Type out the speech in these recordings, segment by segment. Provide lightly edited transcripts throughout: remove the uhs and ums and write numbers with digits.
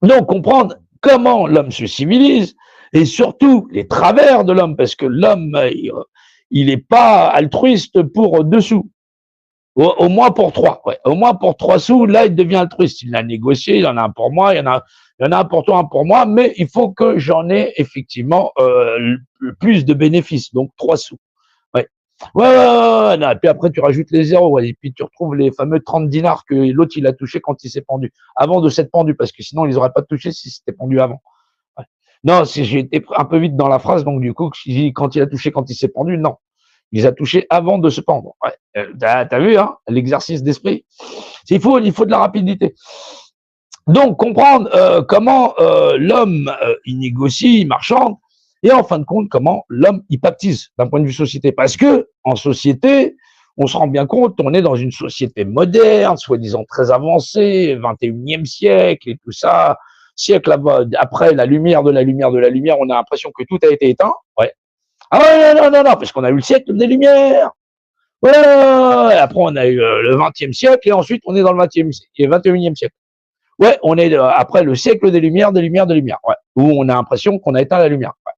Donc, comprendre comment l'homme se civilise et surtout les travers de l'homme, parce que l'homme, il n'est pas altruiste pour 2 sous. Au moins pour 3, ouais. Au moins pour 3 sous, là, il devient altruiste. Il a négocié, il y en a un pour moi, il y en a un pour toi, un pour moi, mais il faut que j'en ai effectivement le plus de bénéfices, donc 3 sous. Ouais. Ouais. Non, et puis après, tu rajoutes les zéros, ouais, et puis tu retrouves les fameux 30 dinars que l'autre, il a touché quand il s'est pendu, avant de s'être pendu, parce que sinon, ils n'auraient pas touché si c'était pendu avant. Ouais. Non, si j'ai été un peu vite dans la phrase, donc du coup, quand il a touché quand il s'est pendu, non. Il les a touchés avant de se pendre. Ouais. T'as vu, hein, l'exercice d'esprit. Il faut de la rapidité. Donc, comprendre comment l'homme, il négocie, il marchande, et en fin de compte, comment l'homme, il baptise d'un point de vue société. Parce que, en société, on se rend bien compte, on est dans une société moderne, soi-disant très avancée, 21e siècle et tout ça, siècle après la lumière de la lumière de la lumière, on a l'impression que tout a été éteint. Ouais. Ah ouais, non, parce qu'on a eu le siècle des Lumières. Ouais, après on a eu le 20e siècle et ensuite on est dans le 20e siècle, et 21e siècle. Ouais, on est après le siècle des Lumières, des Lumières, des Lumières. Ouais, où on a l'impression qu'on a éteint la lumière. Ouais.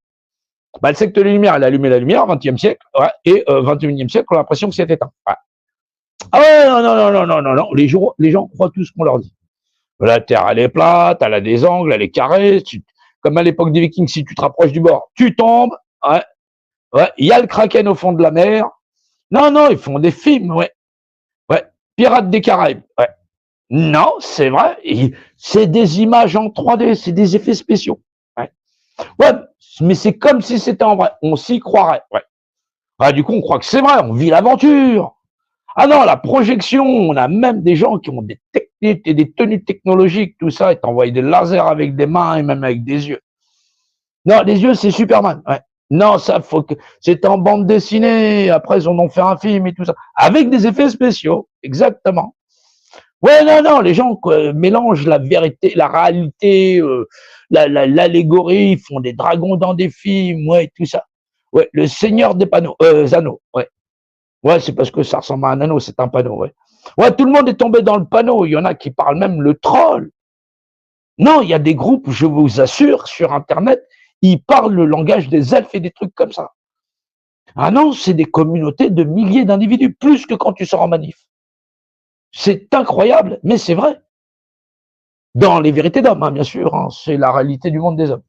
Bah, le siècle des Lumières, il a allumé la lumière, 20e siècle, ouais, et 21e siècle, on a l'impression que c'est éteint. Ouais. Ah ouais, non, les gens croient tout ce qu'on leur dit. La Terre, elle est plate, elle a des angles, elle est carrée. Comme à l'époque des Vikings, si tu te rapproches du bord, tu tombes. Ouais, ouais, il y a le Kraken au fond de la mer. Non, ils font des films, ouais. Ouais. Pirates des Caraïbes, ouais. Non, c'est vrai. C'est des images en 3D, c'est des effets spéciaux. Ouais. Ouais, mais c'est comme si c'était en vrai. On s'y croirait, ouais. Ah, du coup, on croit que c'est vrai, on vit l'aventure. Ah non, la projection, on a même des gens qui ont des techniques et des tenues technologiques, tout ça, et t'envoient des lasers avec des mains et même avec des yeux. Non, les yeux, c'est Superman. Ouais. Non, ça, faut que c'est en bande dessinée. Après, ils en ont fait un film et tout ça, avec des effets spéciaux, exactement. Ouais, non, les gens mélangent la vérité, la réalité, l'allégorie, ils font des dragons dans des films, ouais, tout ça. Ouais, le Seigneur des panneaux, anneaux, ouais. Ouais, c'est parce que ça ressemble à un anneau, c'est un panneau, ouais. Ouais, tout le monde est tombé dans le panneau. Il y en a qui parlent même le troll. Non, il y a des groupes, je vous assure, sur Internet, ils parlent le langage des elfes et des trucs comme ça. Ah non, c'est des communautés de milliers d'individus, plus que quand tu sors en manif. C'est incroyable, mais c'est vrai. Dans les vérités d'hommes, hein, bien sûr, hein, c'est la réalité du monde des hommes.